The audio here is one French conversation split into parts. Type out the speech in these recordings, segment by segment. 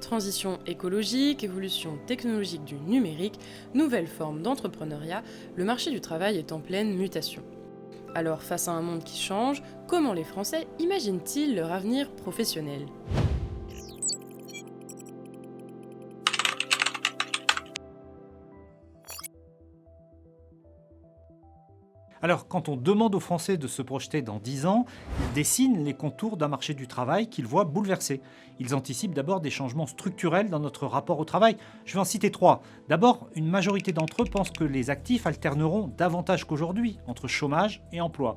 Transition écologique, évolution technologique du numérique, nouvelles formes d'entrepreneuriat, le marché du travail est en pleine mutation. Alors face à un monde qui change, comment les Français imaginent-ils leur avenir professionnel ? Alors, quand on demande aux Français de se projeter dans 10 ans, ils dessinent les contours d'un marché du travail qu'ils voient bouleversé. Ils anticipent d'abord des changements structurels dans notre rapport au travail. Je vais en citer 3. D'abord, une majorité d'entre eux pensent que les actifs alterneront davantage qu'aujourd'hui entre chômage et emploi.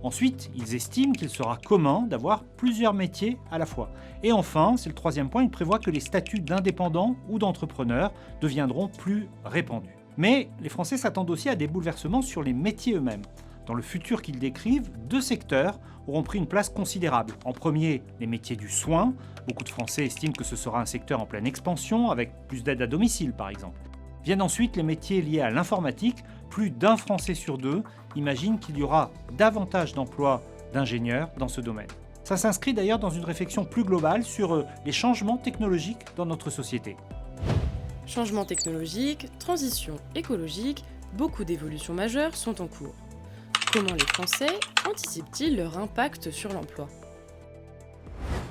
Ensuite, ils estiment qu'il sera commun d'avoir plusieurs métiers à la fois. Et enfin, c'est le troisième point, ils prévoient que les statuts d'indépendants ou d'entrepreneurs deviendront plus répandus. Mais les Français s'attendent aussi à des bouleversements sur les métiers eux-mêmes. Dans le futur qu'ils décrivent, 2 secteurs auront pris une place considérable. En premier, les métiers du soin. Beaucoup de Français estiment que ce sera un secteur en pleine expansion, avec plus d'aide à domicile par exemple. Viennent ensuite les métiers liés à l'informatique. Plus d'un Français sur 2 imagine qu'il y aura davantage d'emplois d'ingénieurs dans ce domaine. Ça s'inscrit d'ailleurs dans une réflexion plus globale sur les changements technologiques dans notre société. Changement technologique, transition écologique, beaucoup d'évolutions majeures sont en cours. Comment les Français anticipent-ils leur impact sur l'emploi ?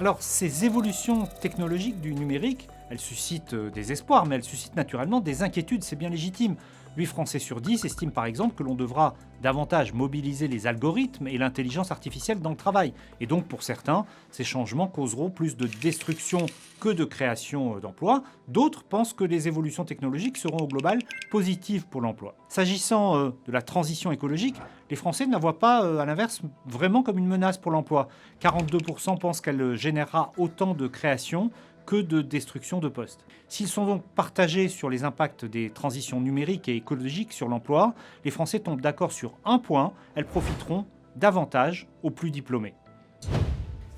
Alors, ces évolutions technologiques du numérique, elles suscitent des espoirs, mais elles suscitent naturellement des inquiétudes, c'est bien légitime. 8 Français sur 10 estiment par exemple que l'on devra davantage mobiliser les algorithmes et l'intelligence artificielle dans le travail. Et donc pour certains, ces changements causeront plus de destruction que de création d'emplois. D'autres pensent que les évolutions technologiques seront au global positives pour l'emploi. S'agissant de la transition écologique, les Français ne la voient pas, à l'inverse, vraiment comme une menace pour l'emploi. 42% pensent qu'elle générera autant de créations que de destruction de postes. S'ils sont donc partagés sur les impacts des transitions numériques et écologiques sur l'emploi, les Français tombent d'accord sur un point, elles profiteront davantage aux plus diplômés.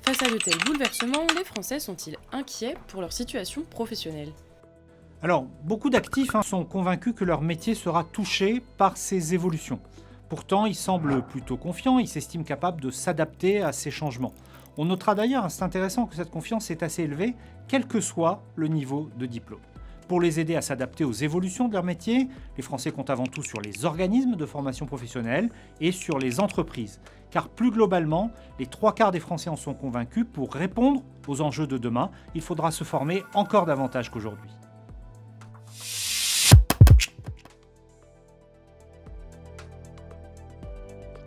Face à de tels bouleversements, les Français sont-ils inquiets pour leur situation professionnelle ? Alors, beaucoup d'actifs sont convaincus que leur métier sera touché par ces évolutions. Pourtant, ils semblent plutôt confiants, ils s'estiment capables de s'adapter à ces changements. On notera d'ailleurs, c'est intéressant, que cette confiance est assez élevée, quel que soit le niveau de diplôme. Pour les aider à s'adapter aux évolutions de leur métier, les Français comptent avant tout sur les organismes de formation professionnelle et sur les entreprises. Car plus globalement, les 3/4 des Français en sont convaincus, pour répondre aux enjeux de demain, il faudra se former encore davantage qu'aujourd'hui.